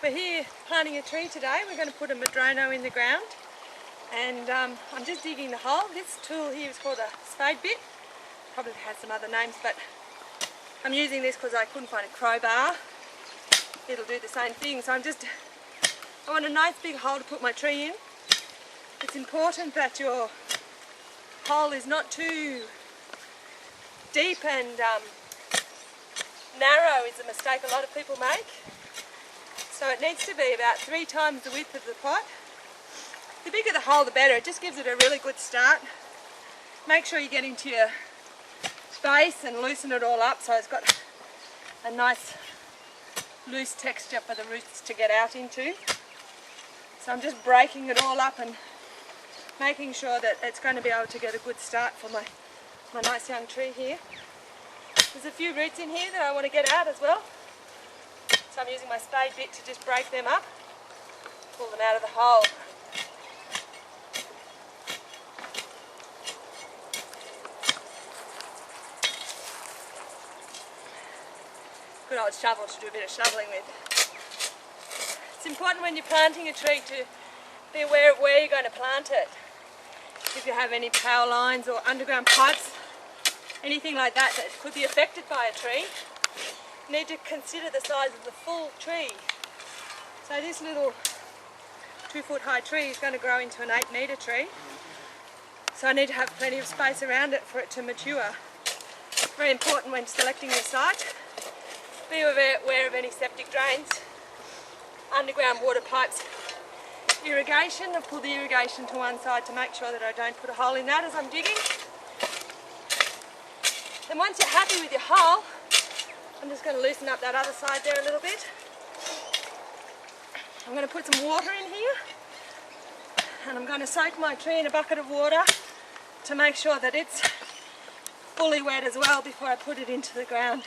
We're here planting a tree today. We're going to put a madrono in the ground, and I'm just digging the hole. This tool here is called a spade bit. Probably has some other names, but I'm using this because I couldn't find a crowbar. It'll do the same thing. So I want a nice big hole to put my tree in. It's important that your hole is not too deep and narrow is a mistake a lot of people make. So it needs to be about 3 times the width of the pot. The bigger the hole the better, it just gives it a really good start. Make sure you get into your base and loosen it all up so it's got a nice loose texture for the roots to get out into. So I'm just breaking it all up and making sure that it's going to be able to get a good start for my nice young tree here. There's a few roots in here that I want to get out as well. So I'm using my spade bit to just break them up, pull them out of the hole. Good old shovel to do a bit of shoveling with. It's important when you're planting a tree to be aware of where you're going to plant it. If you have any power lines or underground pipes, anything like that that could be affected by a tree, you need to consider the size of the full tree. So this little 2-foot high tree is going to grow into an 8-metre tree. So I need to have plenty of space around it for it to mature. Very important when selecting your site. Be aware of any septic drains, underground water pipes, irrigation. I've pulled the irrigation to one side to make sure that I don't put a hole in that as I'm digging. Then once you're happy with your hole, I'm just going to loosen up that other side there a little bit. I'm going to put some water in here, and I'm going to soak my tree in a bucket of water to make sure that it's fully wet as well before I put it into the ground.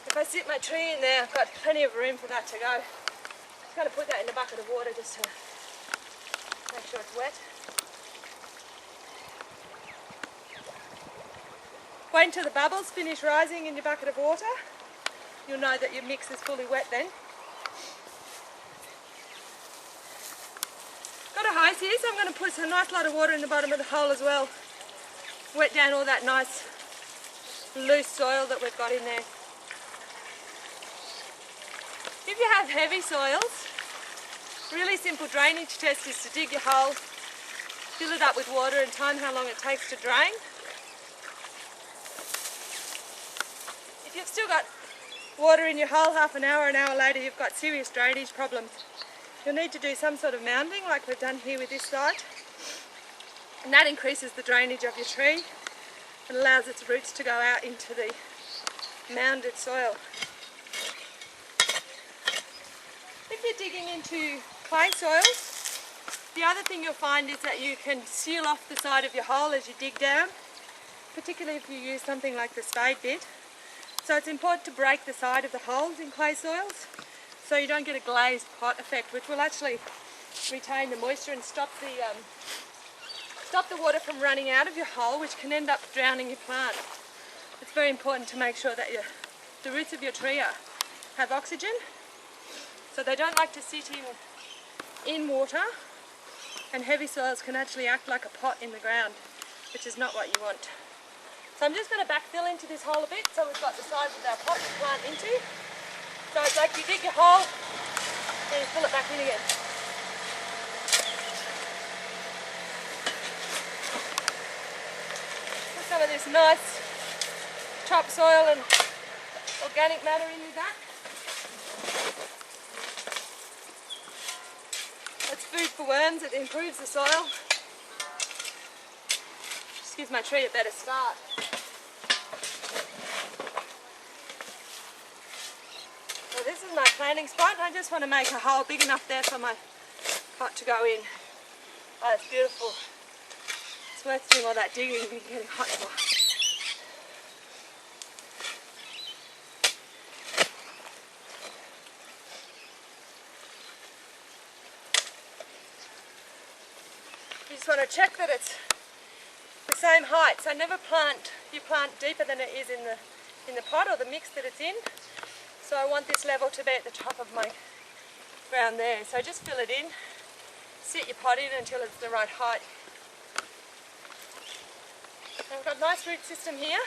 If I sit my tree in there, I've got plenty of room for that to go. Just going to put that in a bucket of water just to make sure it's wet. Wait until the bubbles finish rising in your bucket of water. You'll know that your mix is fully wet then. Got a hose here, so I'm going to put a nice lot of water in the bottom of the hole as well. Wet down all that nice loose soil that we've got in there. If you have heavy soils, really simple drainage test is to dig your hole, fill it up with water and time how long it takes to drain. If you've still got water in your hole half an hour later, you've got serious drainage problems. You'll need to do some sort of mounding like we've done here with this site. And that increases the drainage of your tree and allows its roots to go out into the mounded soil. If you're digging into clay soils, the other thing you'll find is that you can seal off the side of your hole as you dig down, particularly if you use something like the spade bit. So it's important to break the side of the holes in clay soils so you don't get a glazed pot effect, which will actually retain the moisture and stop the water from running out of your hole, which can end up drowning your plant. It's very important to make sure that the roots of your tree have oxygen. So they don't like to sit in water, and heavy soils can actually act like a pot in the ground, which is not what you want. So I'm just going to backfill into this hole a bit so we've got the size of our pot to plant into. So it's like you dig your hole and you fill it back in again. Put some of this nice topsoil and organic matter in with that. It's food for worms, it improves the soil. Just gives my tree a better start. So this is my planting spot. I just want to make a hole big enough there for my pot to go in. Oh, it's beautiful. It's worth doing all that digging and getting hot for. You just want to check that it's the same height. So never plant deeper than it is in the pot or the mix that it's in. So I want this level to be at the top of my around there. So just fill it in, sit your pot in until it's the right height. Now we've got a nice root system here.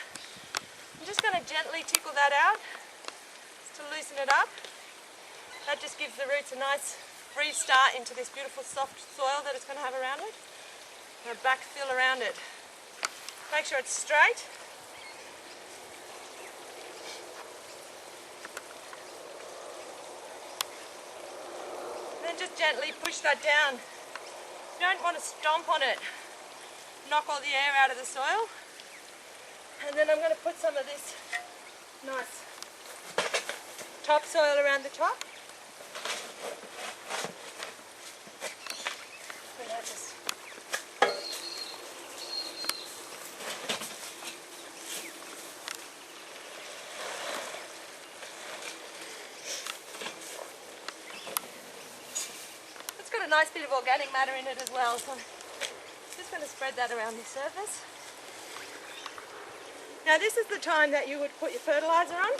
I'm just going to gently tickle that out just to loosen it up. That just gives the roots a nice free start into this beautiful soft soil that it's going to have around it. And a backfill around it. Make sure it's straight. Then just gently push that down. You don't want to stomp on it. Knock all the air out of the soil. And then I'm going to put some of this nice topsoil around the top. And that just it's got a nice bit of organic matter in it as well, so I'm just going to spread that around the surface. Now this is the time that you would put your fertilizer on.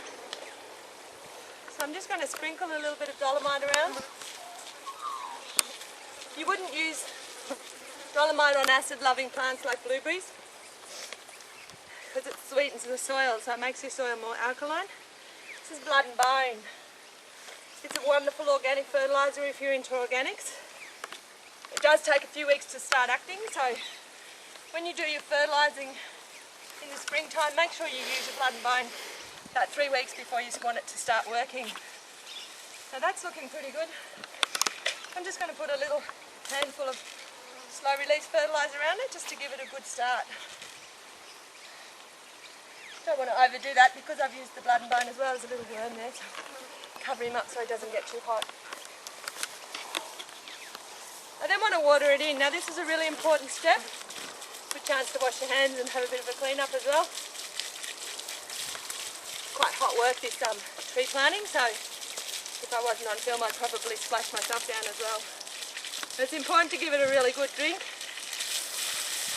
So I'm just going to sprinkle a little bit of dolomite around. You wouldn't use dolomite on acid-loving plants like blueberries because it sweetens the soil, so it makes your soil more alkaline. This is blood and bone. It's a wonderful organic fertilizer if you're into organics. It does take a few weeks to start acting, so when you do your fertilizing in the springtime, make sure you use your blood and bone about 3 weeks before you want it to start working. So that's looking pretty good. I'm just going to put a little handful of slow release fertilizer around it just to give it a good start. Don't want to overdo that because I've used the blood and bone as well. There's a little worm there, so cover him up so he doesn't get too hot. I then want to water it in. Now this is a really important step. Good chance to wash your hands and have a bit of a clean up as well. Quite hot work this tree planting, so if I wasn't on film I'd probably splash myself down as well. But it's important to give it a really good drink.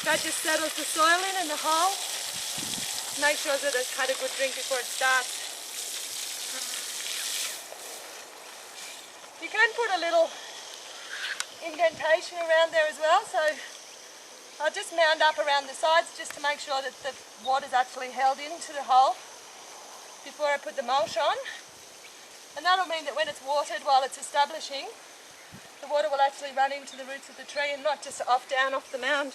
That just settles the soil in and the hole. Make sure that it's had a good drink before it starts. You can put a little indentation around there as well, so I'll just mound up around the sides just to make sure that the water's actually held into the hole before I put the mulch on. And that'll mean that when it's watered while it's establishing, the water will actually run into the roots of the tree and not just down off the mound.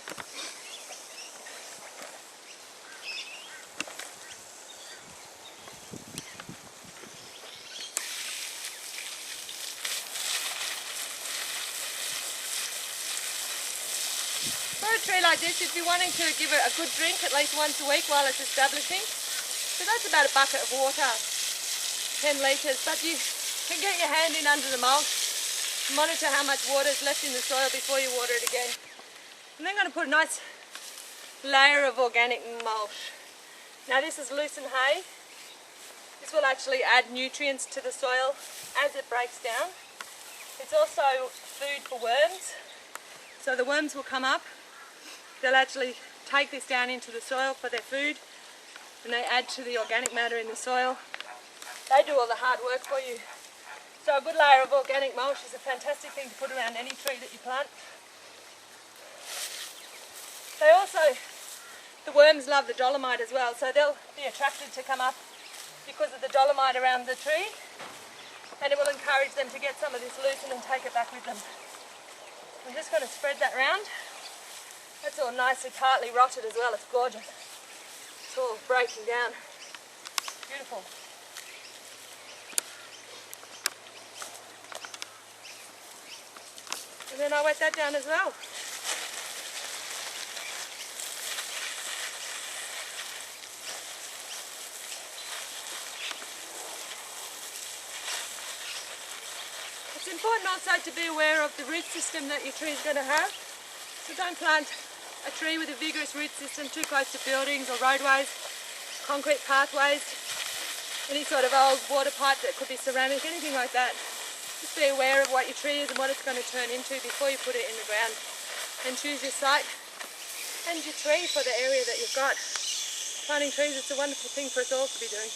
For a tree like this, you'd be wanting to give it a good drink at least once a week while it's establishing. So that's about a bucket of water, 10 litres, but you can get your hand in under the mulch, monitor how much water is left in the soil before you water it again. I'm then going to put a nice layer of organic mulch. Now this is lucerne hay. This will actually add nutrients to the soil as it breaks down. It's also food for worms, so the worms will come up. They'll actually take this down into the soil for their food, and they add to the organic matter in the soil. They do all the hard work for you. So a good layer of organic mulch is a fantastic thing to put around any tree that you plant. They also, the worms love the dolomite as well, so they'll be attracted to come up because of the dolomite around the tree, and it will encourage them to get some of this lucerne and take it back with them. I'm just going to spread that around. That's all nicely partly rotted as well, it's gorgeous. It's all breaking down. Beautiful. And then I wet that down as well. It's important also to be aware of the root system that your tree is going to have. So don't plant a tree with a vigorous root system too close to buildings or roadways, concrete pathways, any sort of old water pipe that could be ceramic, anything like that. Just be aware of what your tree is and what it's going to turn into before you put it in the ground. And choose your site and your tree for the area that you've got. Planting trees, it's a wonderful thing for us all to be doing.